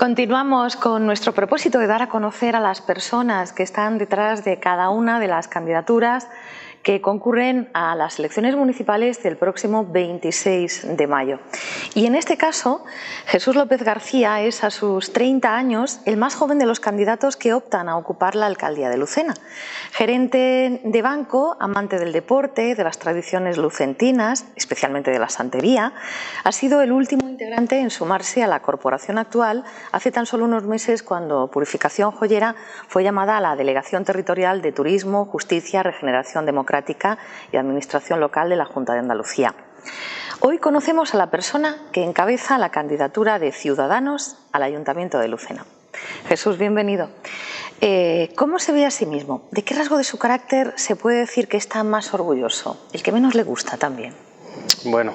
Continuamos con nuestro propósito de dar a conocer a las personas que están detrás de cada una de las candidaturas que concurren a las elecciones municipales del próximo 26 de mayo. Y en este caso, Jesús López García es a sus 30 años el más joven de los candidatos que optan a ocupar la alcaldía de Lucena. Gerente de banco, amante del deporte, de las tradiciones lucentinas, especialmente de la santería, ha sido el último integrante en sumarse a la corporación actual hace tan solo unos meses, cuando Purificación Joyera fue llamada a la Delegación Territorial de Turismo, Justicia, Regeneración Democrática y Administración Local de la Junta de Andalucía. Hoy conocemos a la persona que encabeza la candidatura de Ciudadanos al Ayuntamiento de Lucena. Jesús, bienvenido. ¿Cómo se ve a sí mismo? ¿De qué rasgo de su carácter se puede decir que está más orgulloso? ¿El que menos le gusta también? Bueno,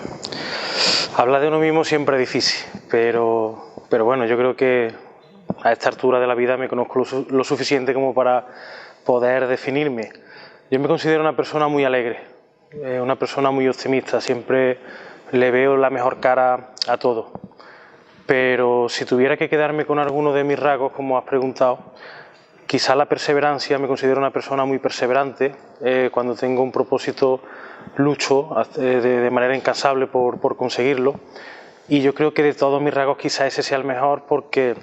hablar de uno mismo siempre es difícil, pero bueno, yo creo que a esta altura de la vida me conozco lo suficiente como para poder definirme. Yo me considero una persona muy alegre, una persona muy optimista, siempre le veo la mejor cara a todo. Pero si tuviera que quedarme con alguno de mis rasgos, como has preguntado, quizá la perseverancia. Me considero una persona muy perseverante. Cuando tengo un propósito, lucho de manera incansable por conseguirlo. Y yo creo que de todos mis rasgos quizá ese sea el mejor, porque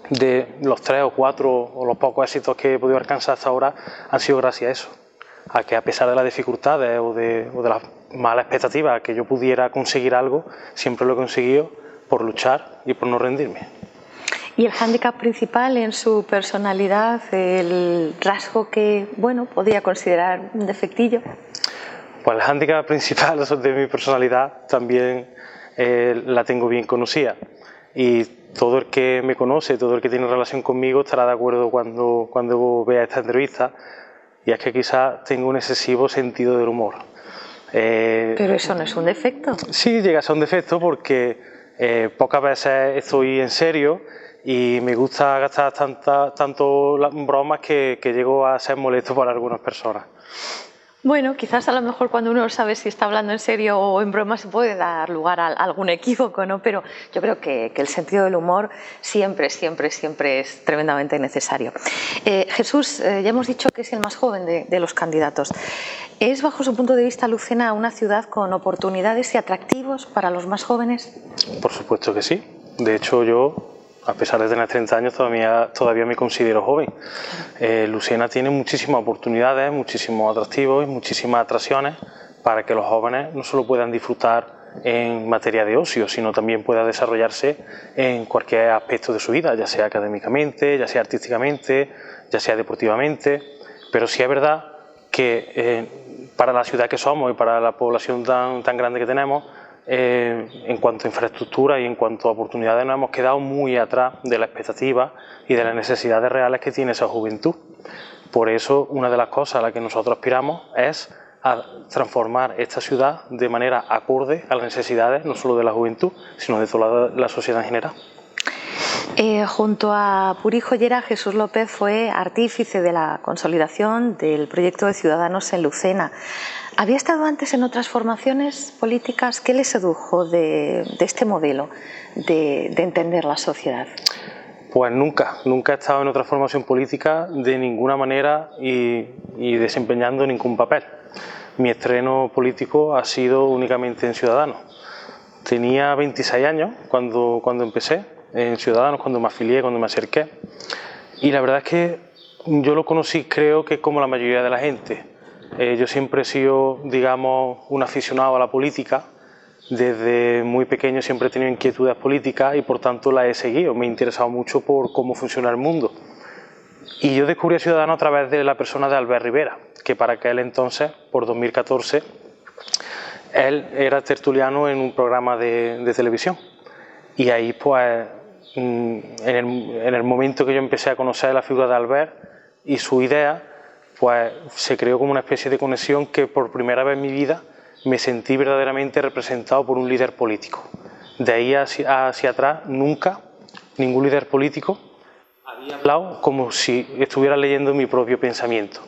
de los 3 o 4 o los pocos éxitos que he podido alcanzar hasta ahora han sido gracias a eso. A que a pesar de las dificultades o de las malas expectativas que yo pudiera conseguir algo, siempre lo he conseguido por luchar y por no rendirme. ¿Y el hándicap principal en su personalidad, el rasgo que, bueno, podría considerar un defectillo? Pues el hándicap principal de mi personalidad también la tengo bien conocida. Y todo el que me conoce, todo el que tiene relación conmigo estará de acuerdo cuando vea esta entrevista. Y es que quizás tengo un excesivo sentido del humor. Pero eso no es un defecto. Sí, llega a ser un defecto porque pocas veces estoy en serio y me gusta gastar tanto bromas que llego a ser molesto para algunas personas. Bueno, quizás a lo mejor cuando uno sabe si está hablando en serio o en broma se puede dar lugar a algún equívoco, ¿no? Pero yo creo que el sentido del humor siempre es tremendamente necesario. Jesús, ya hemos dicho que es el más joven de los candidatos. ¿Es, bajo su punto de vista, Lucena una ciudad con oportunidades y atractivos para los más jóvenes? Por supuesto que sí. De hecho, yo, a pesar de tener 30 años, todavía me considero joven. Lucena tiene muchísimas oportunidades, muchísimos atractivos y muchísimas atracciones para que los jóvenes no solo puedan disfrutar en materia de ocio, sino también puedan desarrollarse en cualquier aspecto de su vida, ya sea académicamente, ya sea artísticamente, ya sea deportivamente. Pero sí es verdad que para la ciudad que somos y para la población tan grande que tenemos, en cuanto a infraestructura y en cuanto a oportunidades, nos hemos quedado muy atrás de las expectativas y de las necesidades reales que tiene esa juventud. Por eso, una de las cosas a las que nosotros aspiramos es a transformar esta ciudad de manera acorde a las necesidades no solo de la juventud, sino de toda la sociedad en general. Junto a Puri Joyera, Jesús López fue artífice de la consolidación del proyecto de Ciudadanos en Lucena. ¿Había estado antes en otras formaciones políticas? ¿Qué le sedujo de este modelo de entender la sociedad? Pues nunca he estado en otra formación política de ninguna manera y desempeñando ningún papel. Mi estreno político ha sido únicamente en Ciudadanos. Tenía 26 años cuando empecé en Ciudadanos, cuando me afilié, cuando me acerqué. Y la verdad es que yo lo conocí, creo que como la mayoría de la gente. Yo siempre he sido, digamos, un aficionado a la política. Desde muy pequeño siempre he tenido inquietudes políticas y por tanto las he seguido. Me he interesado mucho por cómo funciona el mundo. Y yo descubrí a Ciudadanos a través de la persona de Albert Rivera, que para aquel entonces, por 2014, él era tertuliano en un programa de televisión. Y ahí, pues, en el momento que yo empecé a conocer la figura de Albert y su idea, pues se creó como una especie de conexión que por primera vez en mi vida me sentí verdaderamente representado por un líder político. De ahí hacia atrás, nunca ningún líder político había hablado como si estuviera leyendo mi propio pensamiento.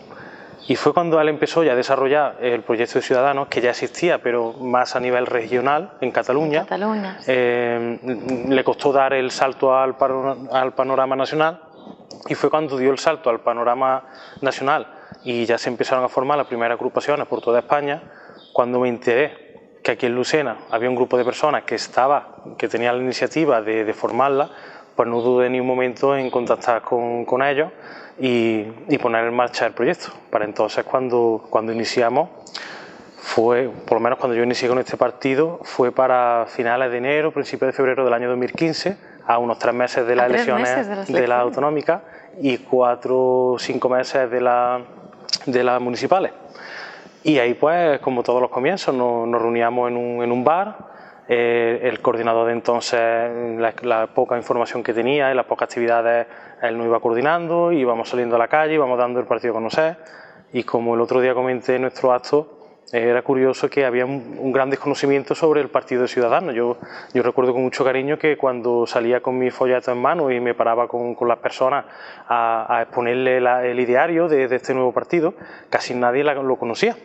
Y fue cuando él empezó ya a desarrollar el proyecto de Ciudadanos, que ya existía, pero más a nivel regional, en Cataluña. Le costó dar el salto al panorama nacional, y fue cuando dio el salto al panorama nacional y ya se empezaron a formar las primeras agrupaciones por toda España, cuando me enteré que aquí en Lucena había un grupo de personas que tenía la iniciativa de formarla, pues no dudé ni un momento en contactar con ellos y poner en marcha el proyecto. Para entonces, cuando iniciamos, fue, por lo menos cuando yo inicié con este partido, fue para finales de enero, principios de febrero del año 2015, a unos 3 meses de las elecciones de la autonómica y 4 o 5 meses de las municipales. Y ahí, pues, como todos los comienzos, nos reuníamos en un bar. El coordinador de entonces, la poca información que tenía y las pocas actividades, él nos iba coordinando, íbamos saliendo a la calle, íbamos dando el partido a conocer. Y como el otro día comenté en nuestro acto, era curioso que había un gran desconocimiento sobre el Partido de Ciudadanos. Yo recuerdo con mucho cariño que cuando salía con mi folleto en mano y me paraba con las personas a exponerle el ideario de este nuevo partido, casi nadie lo conocía.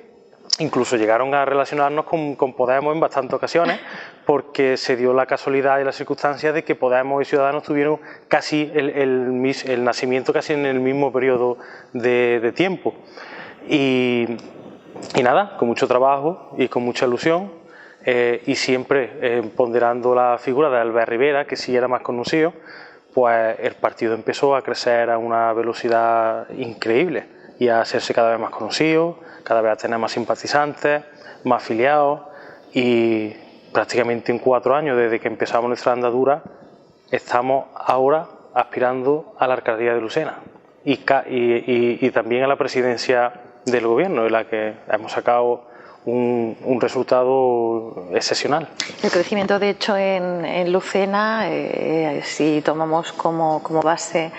Incluso llegaron a relacionarnos con Podemos en bastantes ocasiones, porque se dio la casualidad y la circunstancia de que Podemos y Ciudadanos tuvieron casi el nacimiento casi en el mismo periodo de tiempo. Y nada, con mucho trabajo y con mucha ilusión, y siempre ponderando la figura de Albert Rivera, que sí era más conocido, pues el partido empezó a crecer a una velocidad increíble y a hacerse cada vez más conocido, cada vez a tener más simpatizantes, más afiliados, y prácticamente en 4 años desde que empezamos nuestra andadura estamos ahora aspirando a la alcaldía de Lucena y también a la presidencia del gobierno, en la que hemos sacado un resultado excepcional. El crecimiento, de hecho, en Lucena, si tomamos como base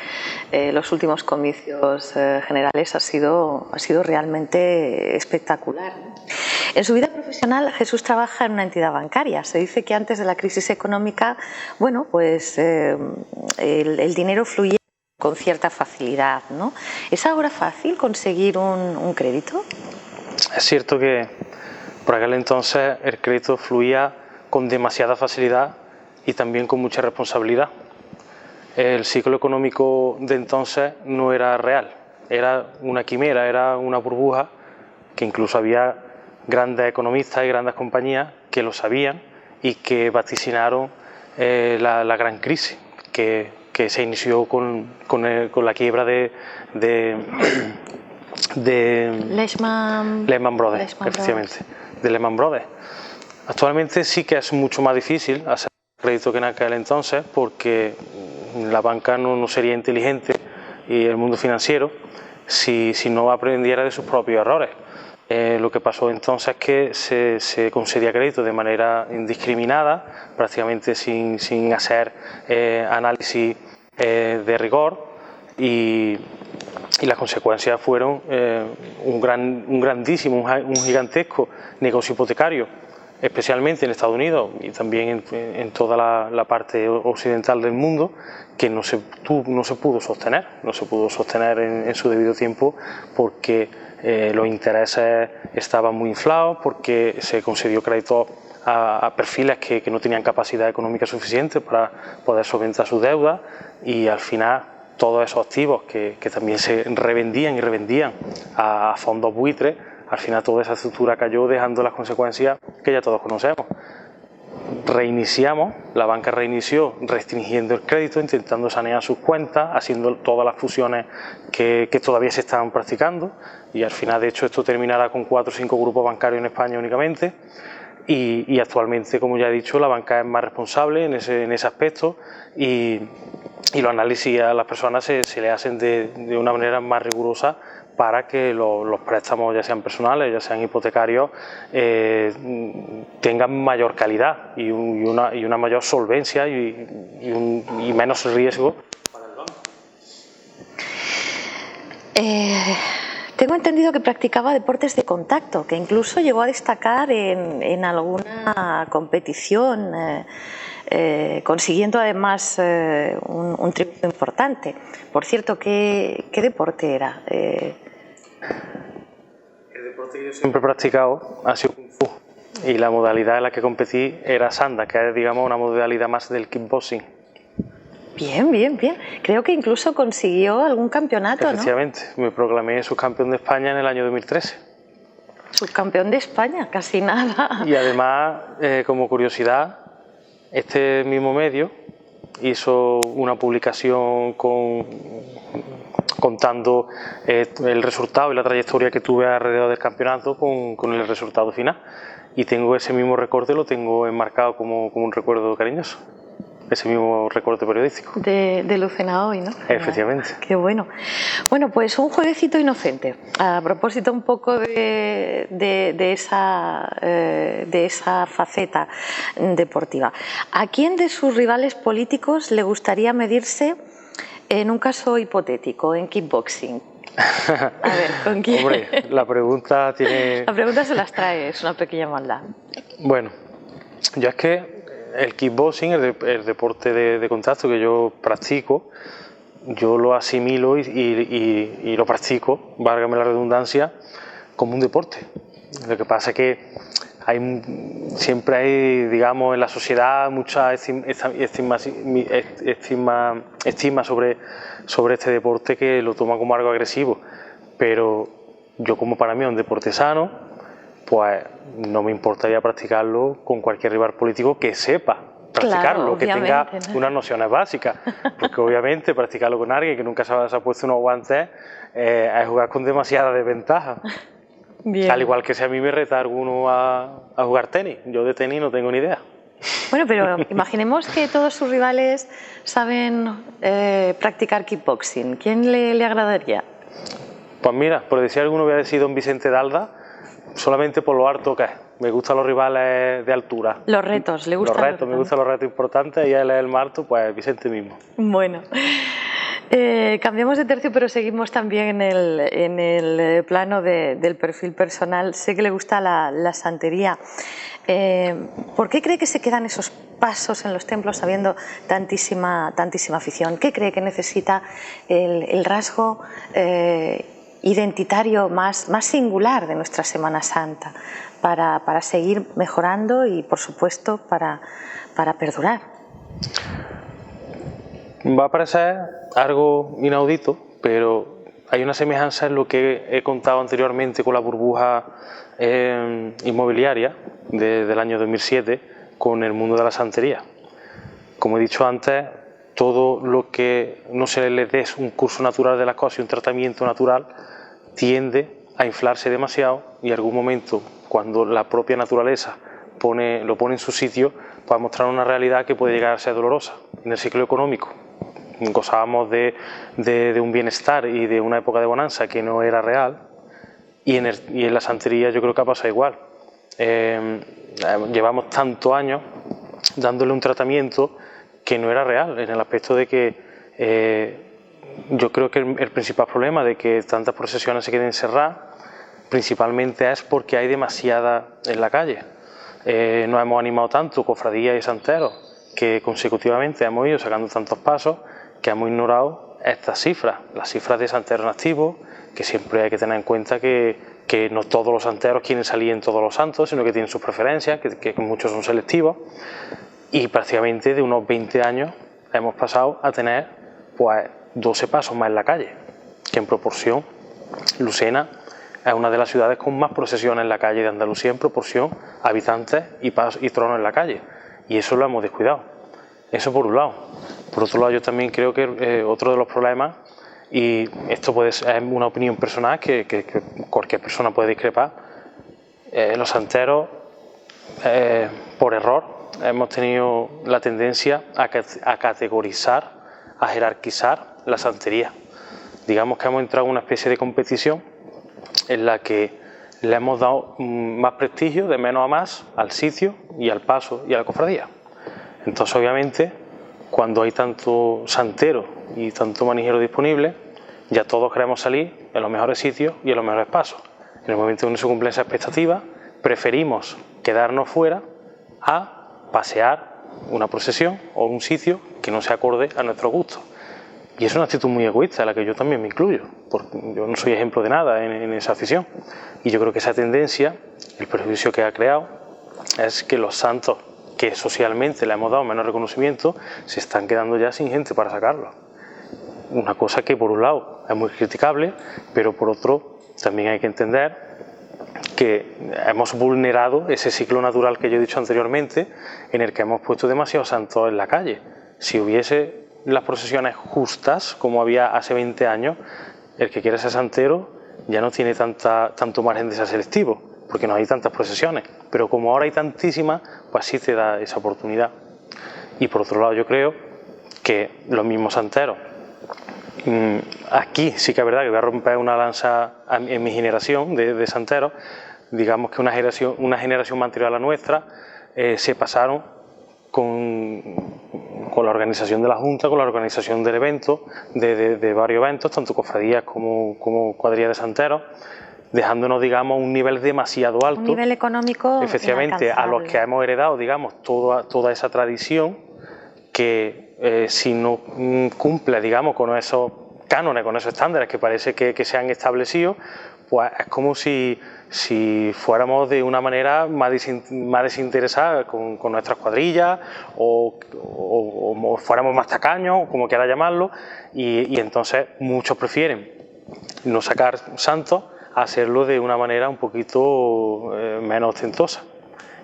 los últimos comicios generales, ha sido realmente espectacular. En su vida profesional, Jesús trabaja en una entidad bancaria. Se dice que antes de la crisis económica, bueno, pues el dinero fluía con cierta facilidad, ¿no? ¿Es ahora fácil conseguir un crédito? Es cierto que por aquel entonces el crédito fluía con demasiada facilidad y también con mucha responsabilidad. El ciclo económico de entonces no era real, era una quimera, era una burbuja, que incluso había grandes economistas y grandes compañías que lo sabían y que vaticinaron la gran crisis que se inició con la quiebra de Lehman Brothers, efectivamente, de Lehman Brothers. Actualmente sí que es mucho más difícil hacer crédito que en aquel entonces, porque la banca no sería inteligente y el mundo financiero si no aprendiera de sus propios errores. Lo que pasó entonces es que se concedía crédito de manera indiscriminada, prácticamente sin hacer análisis de rigor, y las consecuencias fueron un gigantesco negocio hipotecario, especialmente en Estados Unidos y también en toda la parte occidental del mundo, que no se pudo sostener en su debido tiempo, porque los intereses estaban muy inflados, porque se concedió crédito a perfiles que no tenían capacidad económica suficiente para poder solventar sus deudas, y al final todos esos activos que también se revendían y revendían a fondos buitres, al final toda esa estructura cayó, dejando las consecuencias que ya todos conocemos. Reiniciamos, la banca reinició restringiendo el crédito, intentando sanear sus cuentas, haciendo todas las fusiones que todavía se estaban practicando, y al final, de hecho, esto terminará con 4 o 5 grupos bancarios en España únicamente. Y actualmente, como ya he dicho, la banca es más responsable en ese aspecto, y los análisis a las personas se le hacen de una manera más rigurosa, para que los préstamos, ya sean personales, ya sean hipotecarios, tengan mayor calidad y una mayor solvencia y menos riesgo para el banco. Tengo entendido que practicaba deportes de contacto, que incluso llegó a destacar en alguna competición, consiguiendo además un triunfo importante. Por cierto, ¿qué deporte era? deporte que yo siempre he practicado ha sido Kung Fu y la modalidad en la que competí era Sanda, que es, digamos, una modalidad más del kickboxing. Bien, bien, bien. Creo que incluso consiguió algún campeonato, ¿no? Efectivamente, me proclamé subcampeón de España en el año 2013. Subcampeón de España, casi nada. Y además, como curiosidad, este mismo medio hizo una publicación contando el resultado y la trayectoria que tuve alrededor del campeonato con el resultado final. Y tengo ese mismo recorte, lo tengo enmarcado como un recuerdo cariñoso. Ese mismo recorte periodístico. De Lucena Hoy, ¿no? Efectivamente. Qué bueno. Bueno, pues un jueguecito inocente. A propósito un poco de esa faceta deportiva. ¿A quién de sus rivales políticos le gustaría medirse en un caso hipotético, en kickboxing? A ver, ¿con quién? Hombre, la pregunta tiene... La pregunta se las trae, es una pequeña maldad. Bueno, yo es que el kickboxing, el deporte de contacto que yo practico, yo lo asimilo y lo practico, válgame la redundancia, como un deporte. Lo que pasa es que siempre hay, digamos, en la sociedad mucha estima sobre este deporte, que lo toma como algo agresivo, pero yo, como para mí es un deporte sano, pues no me importaría practicarlo con cualquier rival político que sepa practicarlo, claro, que tenga, ¿no?, unas nociones básicas, porque obviamente practicarlo con alguien que nunca se ha puesto unos guantes es jugar con demasiada desventaja. Bien. Al igual que si a mí me reta alguno a jugar tenis, yo de tenis no tengo ni idea. Bueno, pero imaginemos que todos sus rivales saben practicar kickboxing. ¿Quién le agradaría? Pues mira, por decir alguno, voy a decir don Vicente Dalda, solamente por lo harto que es. Me gustan los rivales de altura. Los retos, le gustan los retos. Me gustan los retos importantes, y él es el marto, pues Vicente mismo. Bueno, cambiamos de tercio, pero seguimos también en el plano del perfil personal. Sé que le gusta la santería. ¿Por qué cree que se quedan esos pasos en los templos habiendo tantísima afición? ¿Qué cree que necesita el rasgo identitario más singular de nuestra Semana Santa para seguir mejorando y, por supuesto, para perdurar? Va a parecer algo inaudito, pero hay una semejanza en lo que he contado anteriormente con la burbuja inmobiliaria del año 2007 con el mundo de la santería. Como he dicho antes, todo lo que no se le dé un curso natural de las cosas y un tratamiento natural tiende a inflarse demasiado, y en algún momento, cuando la propia naturaleza lo pone en su sitio, va a mostrar una realidad que puede llegar a ser dolorosa. En el ciclo económico gozábamos de un bienestar y de una época de bonanza que no era real, y en la santería yo creo que ha pasado igual. Llevamos tantos años dándole un tratamiento que no era real, en el aspecto de que yo creo que el principal problema de que tantas procesiones se queden cerradas principalmente es porque hay demasiada en la calle. Nos hemos animado tanto, cofradías y santeros, que consecutivamente hemos ido sacando tantos pasos que hemos ignorado estas cifras, las cifras de santeros activos, que siempre hay que tener en cuenta que no todos los santeros quieren salir en todos los santos, sino que tienen sus preferencias, que muchos son selectivos, y prácticamente de unos 20 años hemos pasado a tener pues 12 pasos más en la calle, que en proporción Lucena es una de las ciudades con más procesiones en la calle de Andalucía en proporción a habitantes y tronos en la calle, y eso lo hemos descuidado. Eso por un lado. Por otro lado, yo también creo que otro de los problemas, y esto puede ser una opinión personal que cualquier persona puede discrepar, los santeros, por error, hemos tenido la tendencia a categorizar, a jerarquizar la santería. Digamos que hemos entrado en una especie de competición en la que le hemos dado más prestigio, de menos a más, al sitio y al paso y a la cofradía. Entonces, obviamente, cuando hay tanto santero y tanto manijero disponible, ya todos queremos salir en los mejores sitios y en los mejores pasos. En el momento en que no se cumplen esas expectativas, preferimos quedarnos fuera a pasear una procesión o un sitio que no se acorde a nuestro gusto. Y es una actitud muy egoísta, en la que yo también me incluyo, porque yo no soy ejemplo de nada en esa afición. Y yo creo que esa tendencia, el prejuicio que ha creado, es que los santos que socialmente le hemos dado menos reconocimiento, se están quedando ya sin gente para sacarlos. Una cosa que por un lado es muy criticable, pero por otro también hay que entender que hemos vulnerado ese ciclo natural que yo he dicho anteriormente, en el que hemos puesto demasiados santos en la calle. Si hubiese las procesiones justas, como había hace 20 años, el que quiera ser santero ya no tiene tanto margen de ser selectivo, porque no hay tantas procesiones. Pero como ahora hay tantísimas, pues sí te da esa oportunidad. Y por otro lado, yo creo que los mismos santeros, aquí sí que es verdad que voy a romper una lanza en mi generación de santeros, digamos que una generación más anterior a la nuestra, se pasaron con la organización de la Junta, con la organización del evento, de varios eventos, tanto cofradías como cuadrillas de santeros, dejándonos, digamos, un nivel demasiado alto. Un nivel económico efectivamente, a los que hemos heredado, digamos, toda esa tradición que si no cumple, digamos, con esos cánones, con esos estándares que parece que se han establecido, pues es como si fuéramos de una manera más desinteresada con nuestras cuadrillas o fuéramos más tacaños, como quiera llamarlo, y entonces muchos prefieren no sacar santos a hacerlo de una manera un poquito menos ostentosa,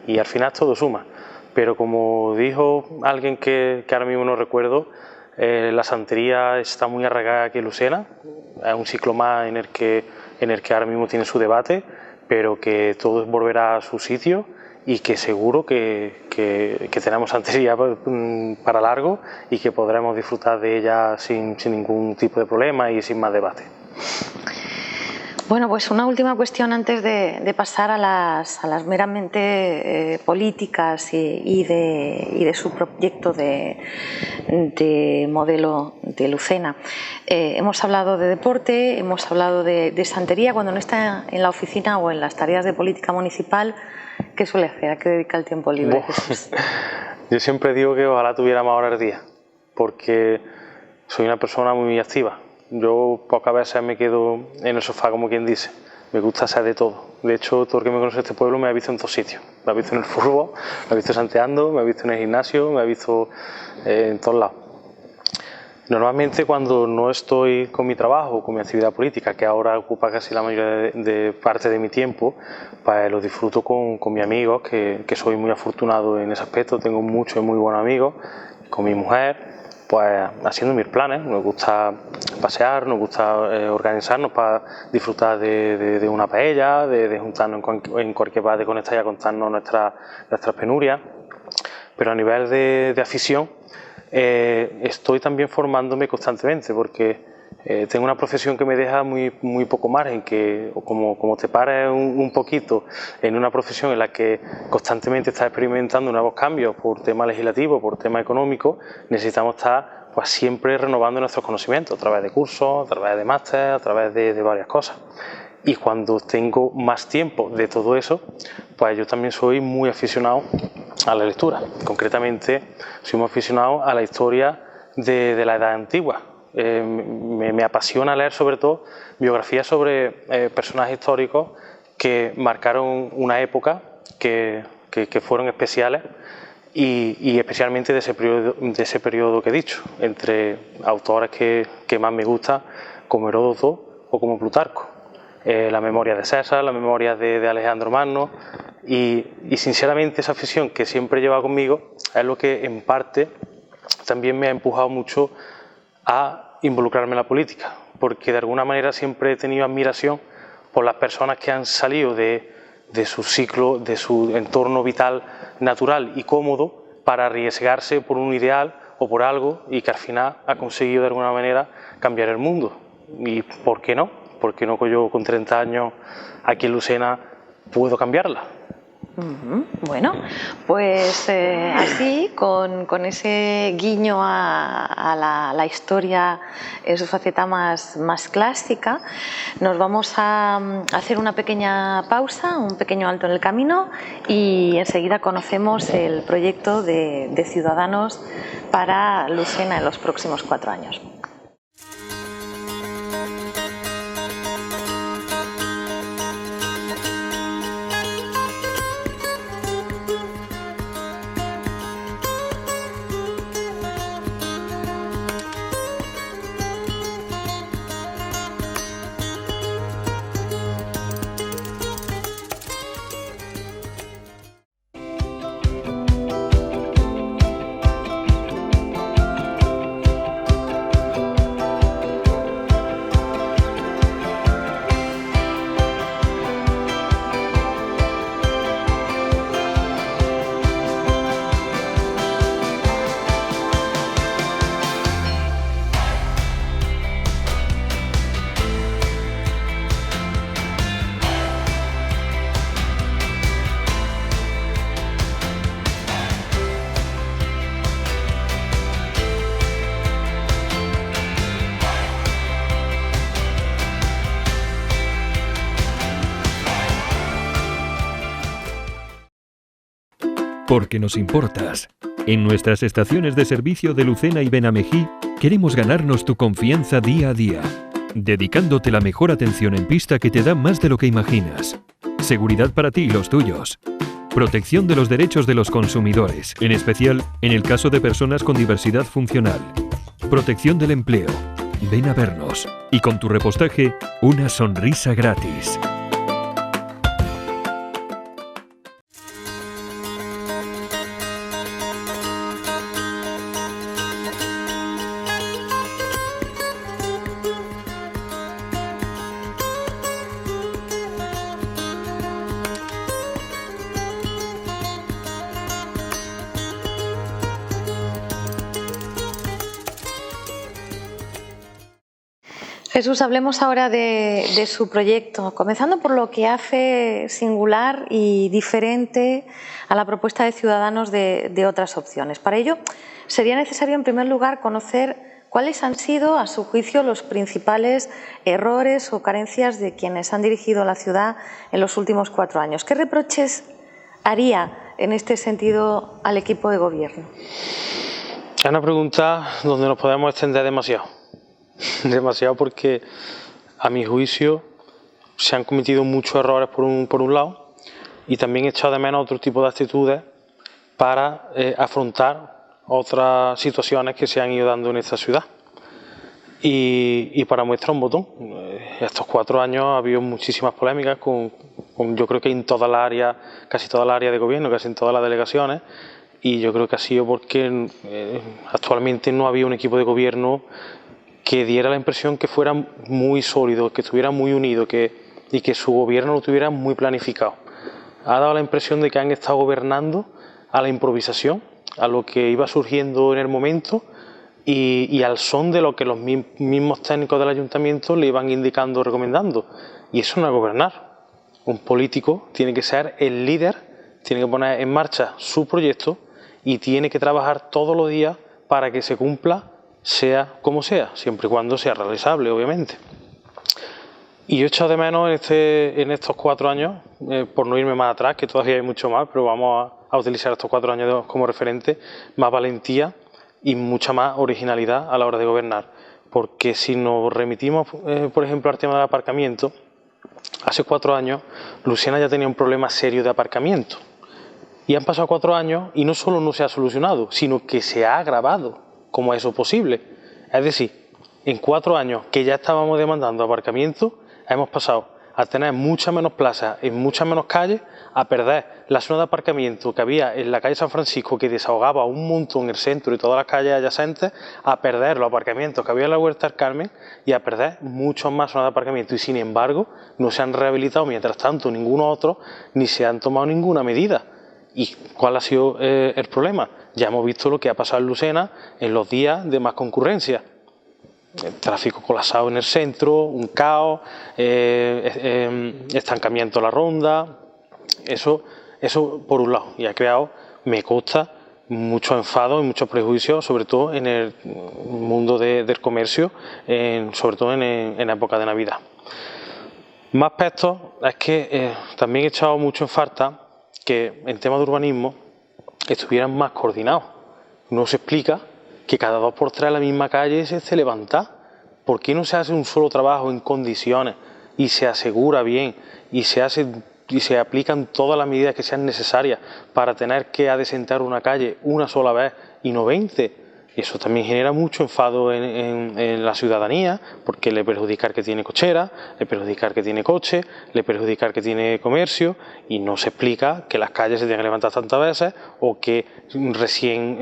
y al final todo suma. Pero como dijo alguien que ahora mismo no recuerdo, la santería está muy arraigada aquí en Lucena, es un ciclo más en el que ahora mismo tiene su debate, pero que todo volverá a su sitio y que seguro que tenemos santería para largo y que podremos disfrutar de ella sin ningún tipo de problema y sin más debate. Bueno, pues una última cuestión antes de pasar a las meramente políticas y de su proyecto de modelo de Lucena. Hemos hablado de deporte, hemos hablado de santería. Cuando no está en la oficina o en las tareas de política municipal, ¿qué suele hacer? ¿A qué dedica el tiempo libre? Yo siempre digo que ojalá tuviera más horas al día, porque soy una persona muy activa. Yo pocas veces me quedo en el sofá, como quien dice. Me gusta hacer de todo. De hecho, todo el que me conoce en este pueblo me ha visto en todos sitios. Me ha visto en el fútbol, me ha visto santeando, me ha visto en el gimnasio, me ha visto en todos lados. Normalmente cuando no estoy con mi trabajo, con mi actividad política, que ahora ocupa casi la mayoría de parte de mi tiempo, pues lo disfruto con mis amigos, que soy muy afortunado en ese aspecto. Tengo muchos y muy buenos amigos, con mi mujer, pues haciendo mis planes. Nos gusta pasear, nos gusta organizarnos para disfrutar de una paella, de juntarnos en cualquier bar de conectar y a contarnos nuestras penurias. Pero a nivel de afición, estoy también formándome constantemente, porque tengo una profesión que me deja muy poco margen, que como te pares un poquito en una profesión en la que constantemente estás experimentando nuevos cambios por tema legislativo, por tema económico, necesitamos estar pues siempre renovando nuestros conocimientos a través de cursos, a través de máster, a través de varias cosas. Y cuando tengo más tiempo de todo eso, pues yo también soy muy aficionado a la lectura. Concretamente, soy muy aficionado a la historia de la Edad Antigua. Me apasiona leer sobre todo biografías sobre personajes históricos que marcaron una época, que fueron especiales, y especialmente de ese periodo que he dicho, entre autores que más me gustan, como Heródoto o como Plutarco. La memoria de César, la memoria de Alejandro Magno, y sinceramente esa afición que siempre lleva conmigo es lo que en parte también me ha empujado mucho a involucrarme en la política, porque de alguna manera siempre he tenido admiración por las personas que han salido de su ciclo, de su entorno vital natural y cómodo para arriesgarse por un ideal o por algo, y que al final ha conseguido de alguna manera cambiar el mundo. ¿Y por qué no? ¿Por qué no yo con 30 años aquí en Lucena puedo cambiarla? Bueno, pues así, con ese guiño a la historia en su faceta más clásica, nos vamos a hacer una pequeña pausa, un pequeño alto en el camino, y enseguida conocemos el proyecto de Ciudadanos para Lucena en los próximos 4 años. Porque nos importas. En nuestras estaciones de servicio de Lucena y Benamejí queremos ganarnos tu confianza día a día, dedicándote la mejor atención en pista que te da más de lo que imaginas. Seguridad para ti y los tuyos. Protección de los derechos de los consumidores, en especial en el caso de personas con diversidad funcional. Protección del empleo. Ven a vernos. Y con tu repostaje, una sonrisa gratis. Jesús, hablemos ahora de su proyecto, comenzando por lo que hace singular y diferente a la propuesta de Ciudadanos de otras opciones. Para ello, sería necesario, en primer lugar, conocer cuáles han sido, a su juicio, los principales errores o carencias de quienes han dirigido la ciudad en los últimos 4 años. ¿Qué reproches haría en este sentido al equipo de gobierno? Es una pregunta donde nos podemos extender demasiado. Demasiado, porque a mi juicio se han cometido muchos errores por un lado, y también he echado de menos otro tipo de actitudes para afrontar otras situaciones que se han ido dando en esta ciudad. Y para muestra un botón, estos 4 años ha habido muchísimas polémicas con yo creo que en toda la área, casi toda la área de gobierno, casi en todas las delegaciones, y yo creo que ha sido porque actualmente no había un equipo de gobierno que diera la impresión que fuera muy sólido, que estuviera muy unido y que su gobierno lo tuviera muy planificado. Ha dado la impresión de que han estado gobernando a la improvisación, a lo que iba surgiendo en el momento y al son de lo que los mismos técnicos del ayuntamiento le iban indicando, recomendando. Y eso no es gobernar. Un político tiene que ser el líder, tiene que poner en marcha su proyecto y tiene que trabajar todos los días para que se cumpla, sea como sea, siempre y cuando sea realizable, obviamente. Y yo he echado de menos en estos 4 años, por no irme más atrás, que todavía hay mucho más, pero vamos a utilizar estos 4 años como referente, más valentía y mucha más originalidad a la hora de gobernar. Porque si nos remitimos, por ejemplo, al tema del aparcamiento, hace 4 años Lucena ya tenía un problema serio de aparcamiento. Y han pasado 4 años y no solo no se ha solucionado, sino que se ha agravado. ¿Cómo es eso posible? Es decir, en 4 años que ya estábamos demandando aparcamiento, hemos pasado a tener muchas menos plazas en muchas menos calles, a perder la zona de aparcamiento que había en la calle San Francisco, que desahogaba un montón el centro y todas las calles adyacentes, a perder los aparcamientos que había en la Huerta del Carmen y a perder muchas más zonas de aparcamiento. Y sin embargo, no se han rehabilitado mientras tanto ninguno otro, ni se han tomado ninguna medida. ¿Y cuál ha sido el problema? Ya hemos visto lo que ha pasado en Lucena en los días de más concurrencia. El tráfico colapsado en el centro, un caos, estancamiento de la ronda. Eso por un lado. Y ha creado, me consta, mucho enfado y muchos prejuicios, sobre todo en el mundo del comercio, sobre todo en la época de Navidad. Más aspectos es que también he echado mucho en falta que en temas de urbanismo estuvieran más coordinados. No se explica que cada 2 por 3 la misma calle se esté levantada. ¿Por qué no se hace un solo trabajo en condiciones y se asegura bien y se aplican todas las medidas que sean necesarias para tener que adecentar una calle una sola vez y no 20? Y eso también genera mucho enfado en la ciudadanía, porque le perjudica al que tiene cochera, le perjudica al que tiene coche, le perjudica al que tiene comercio, y no se explica que las calles se tengan que levantar tantas veces o que recién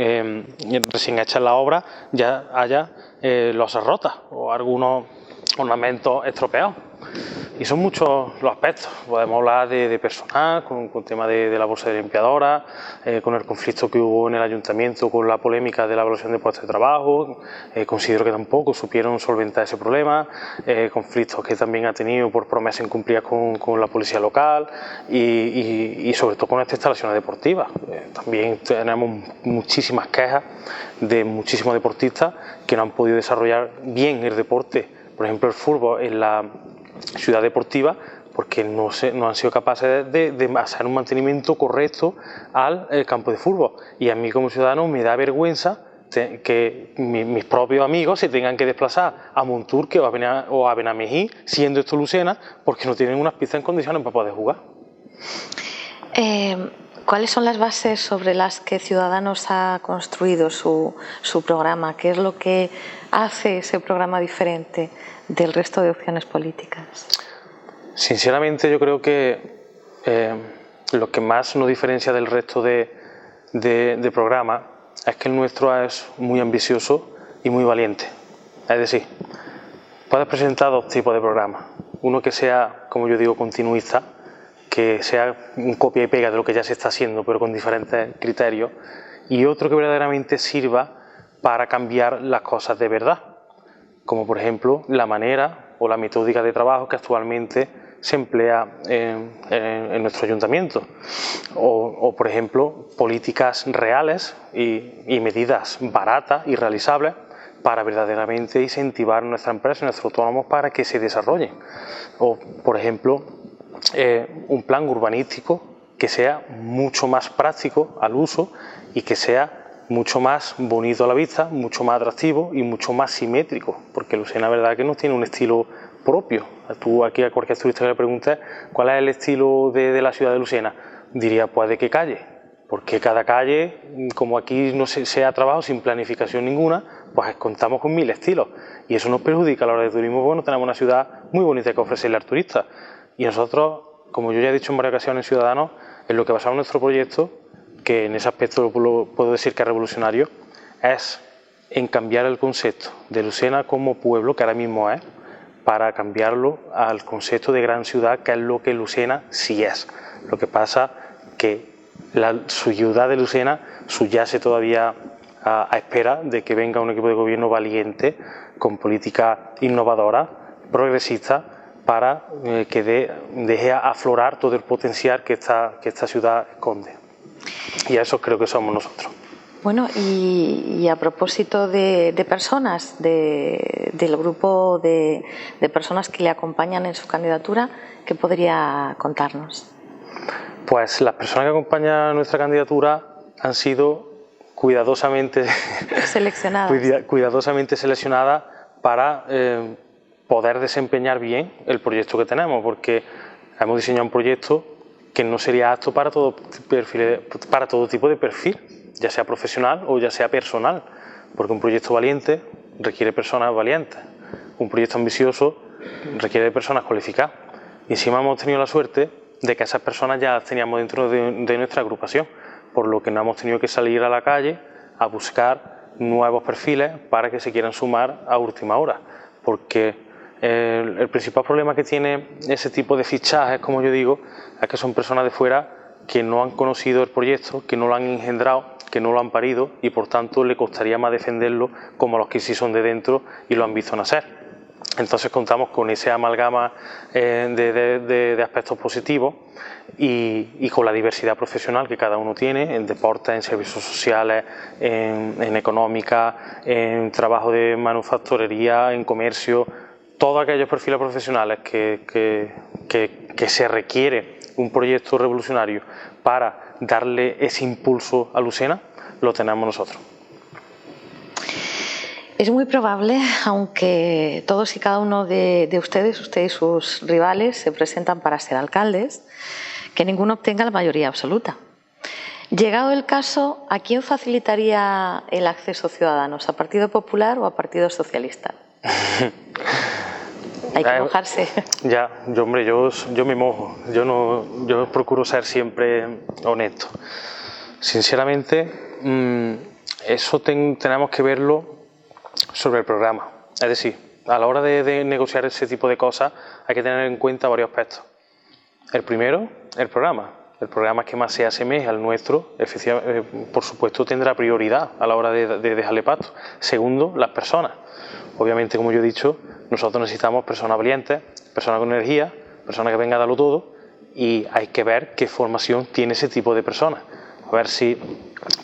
hecha la obra ya haya losas rotas o algunos ornamentos estropeados. Y son muchos los aspectos. Podemos hablar de personal, con el tema de la bolsa de limpiadora, con el conflicto que hubo en el ayuntamiento, con la polémica de la evaluación de puestos de trabajo. Considero que tampoco supieron solventar ese problema. Conflictos que también ha tenido por promesas incumplidas con la policía local y sobre todo con estas instalaciones deportivas. También tenemos muchísimas quejas de muchísimos deportistas que no han podido desarrollar bien el deporte. Por ejemplo, el fútbol en la ciudad deportiva, porque no han sido capaces de hacer un mantenimiento correcto al campo de fútbol. Y a mí como ciudadano me da vergüenza que mis propios amigos se tengan que desplazar a Monturque o a Benamejí, siendo esto Lucena, porque no tienen unas pistas en condiciones para poder jugar. ¿Cuáles son las bases sobre las que Ciudadanos ha construido su programa? ¿Qué es lo que hace ese programa diferente del resto de opciones políticas? Sinceramente yo creo que lo que más nos diferencia del resto de programas es que el nuestro es muy ambicioso y muy valiente. Es decir, puedes presentar dos tipos de programas. Uno que sea, como yo digo, continuista, que sea un copia y pega de lo que ya se está haciendo, pero con diferentes criterios, y otro que verdaderamente sirva para cambiar las cosas de verdad, como por ejemplo la manera o la metódica de trabajo que actualmente se emplea en nuestro ayuntamiento, o por ejemplo políticas reales y medidas baratas y realizables para verdaderamente incentivar a nuestra empresa y a nuestros autónomos para que se desarrollen, o por ejemplo un plan urbanístico que sea mucho más práctico al uso y que sea mucho más bonito a la vista, mucho más atractivo y mucho más simétrico, porque Lucena, verdad que no tiene un estilo propio. Tú aquí a cualquier turista que le preguntes cuál es el estilo de la ciudad de Lucena, diría pues de qué calle, porque cada calle, como aquí no se ha trabajado sin planificación ninguna, pues contamos con 1000 estilos y eso nos perjudica a la hora de turismo, porque no tenemos una ciudad muy bonita que ofrecerle al turista. Y nosotros, como yo ya he dicho en varias ocasiones, Ciudadanos, en lo que basamos nuestro proyecto, que en ese aspecto puedo decir que es revolucionario, es en cambiar el concepto de Lucena como pueblo, que ahora mismo es, para cambiarlo al concepto de gran ciudad, que es lo que Lucena sí es. Lo que pasa que su ciudad de Lucena subyace todavía a espera de que venga un equipo de gobierno valiente, con políticas innovadoras, progresistas, para que deje aflorar todo el potencial que esta ciudad esconde. Y eso creo que somos nosotros. Bueno, y a propósito de personas, del grupo de personas que le acompañan en su candidatura, ¿qué podría contarnos? Pues las personas que acompañan nuestra candidatura han sido cuidadosamente seleccionadas para poder desempeñar bien el proyecto que tenemos, porque hemos diseñado un proyecto que no sería apto para todo tipo de perfil, ya sea profesional o ya sea personal, porque un proyecto valiente requiere personas valientes, un proyecto ambicioso requiere personas cualificadas, y encima hemos tenido la suerte de que esas personas ya las teníamos dentro de nuestra agrupación, por lo que no hemos tenido que salir a la calle a buscar nuevos perfiles para que se quieran sumar a última hora, porque el principal problema que tiene ese tipo de fichajes, como yo digo, es que son personas de fuera que no han conocido el proyecto, que no lo han engendrado, que no lo han parido y por tanto le costaría más defenderlo como los que sí son de dentro y lo han visto nacer. Entonces contamos con ese amalgama de aspectos positivos y con la diversidad profesional que cada uno tiene en deportes, en servicios sociales, en económica, en trabajo de manufacturería, en comercio, todos aquellos perfiles profesionales que se requiere un proyecto revolucionario para darle ese impulso a Lucena, lo tenemos nosotros. Es muy probable, aunque todos y cada uno de ustedes, usted y sus rivales, se presentan para ser alcaldes, que ninguno obtenga la mayoría absoluta. Llegado el caso, ¿a quién facilitaría el acceso Ciudadanos? ¿A Partido Popular o a Partido Socialista? Hay que mojarse. Ya, yo me mojo, yo procuro ser siempre honesto. Sinceramente, eso tenemos que verlo sobre el programa. Es decir, a la hora de negociar ese tipo de cosas hay que tener en cuenta varios aspectos. El primero, el programa. El programa que más se asemeja al nuestro, por supuesto, tendrá prioridad a la hora de dejarle paso. Segundo, las personas. Obviamente, como yo he dicho, nosotros necesitamos personas valientes, personas con energía, personas que vengan a darlo todo, y hay que ver qué formación tiene ese tipo de personas. A ver si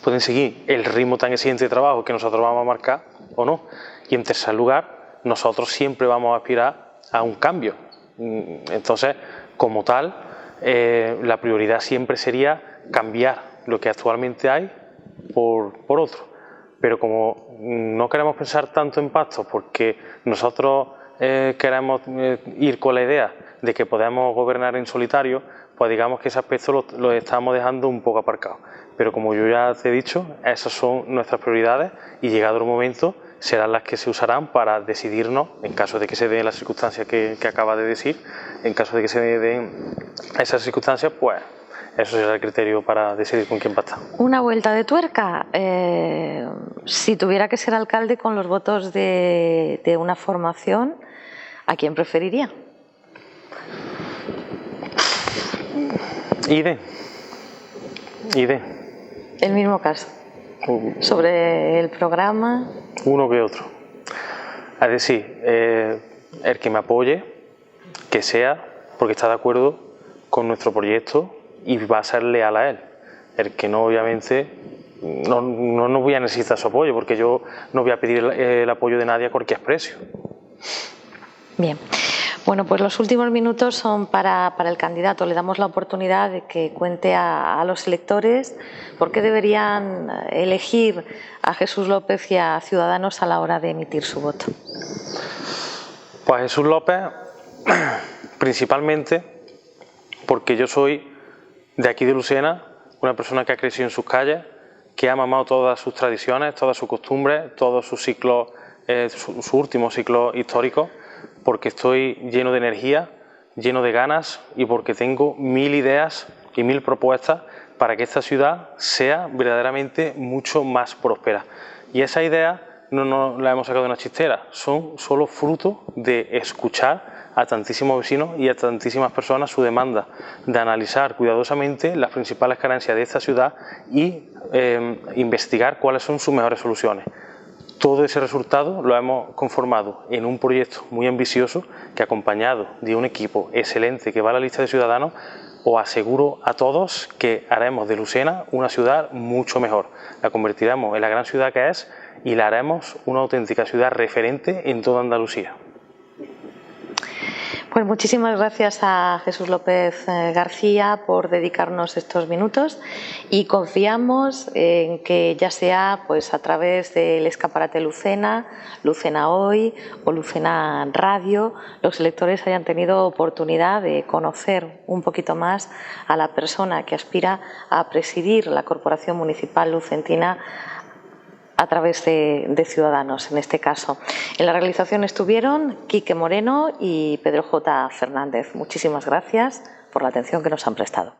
pueden seguir el ritmo tan exigente de trabajo que nosotros vamos a marcar o no. Y en tercer lugar, nosotros siempre vamos a aspirar a un cambio. Entonces, como tal, la prioridad siempre sería cambiar lo que actualmente hay por otro. Pero como no queremos pensar tanto en pactos porque nosotros queremos ir con la idea de que podemos gobernar en solitario, pues digamos que ese aspecto lo estamos dejando un poco aparcado. Pero como yo ya te he dicho, esas son nuestras prioridades y llegado el momento serán las que se usarán para decidirnos, en caso de que se den las circunstancias que acaba de decir, en caso de que se den esas circunstancias, pues eso será el criterio para decidir con quién pactar. Una vuelta de tuerca, si tuviera que ser alcalde con los votos de una formación, ¿a quién preferiría? IDE. El mismo caso. Sobre el programa. Uno que otro. Es decir, el que me apoye, que sea porque está de acuerdo con nuestro proyecto y va a ser leal a él. El que no, obviamente, no voy a necesitar su apoyo, porque yo no voy a pedir el apoyo de nadie a cualquier precio. Bien. Bueno, pues los últimos minutos son para el candidato. Le damos la oportunidad de que cuente a los electores por qué deberían elegir a Jesús López y a Ciudadanos a la hora de emitir su voto. Pues Jesús López, principalmente porque yo soy de aquí de Lucena, una persona que ha crecido en sus calles, que ha mamado todas sus tradiciones, todas sus costumbres, todos sus ciclos, su último ciclo histórico, porque estoy lleno de energía, lleno de ganas y porque tengo 1000 ideas y 1000 propuestas para que esta ciudad sea verdaderamente mucho más próspera. Y esas ideas no las hemos sacado de una chistera, son solo fruto de escuchar a tantísimos vecinos y a tantísimas personas su demanda, de analizar cuidadosamente las principales carencias de esta ciudad y investigar cuáles son sus mejores soluciones. Todo ese resultado lo hemos conformado en un proyecto muy ambicioso que, acompañado de un equipo excelente que va a la lista de Ciudadanos, os aseguro a todos que haremos de Lucena una ciudad mucho mejor. La convertiremos en la gran ciudad que es y la haremos una auténtica ciudad referente en toda Andalucía. Pues muchísimas gracias a Jesús López García por dedicarnos estos minutos y confiamos en que ya sea pues a través del escaparate Lucena, Lucena Hoy o Lucena Radio, los electores hayan tenido oportunidad de conocer un poquito más a la persona que aspira a presidir la Corporación Municipal Lucentina a través de Ciudadanos, en este caso. En la realización estuvieron Quique Moreno y Pedro J. Fernández. Muchísimas gracias por la atención que nos han prestado.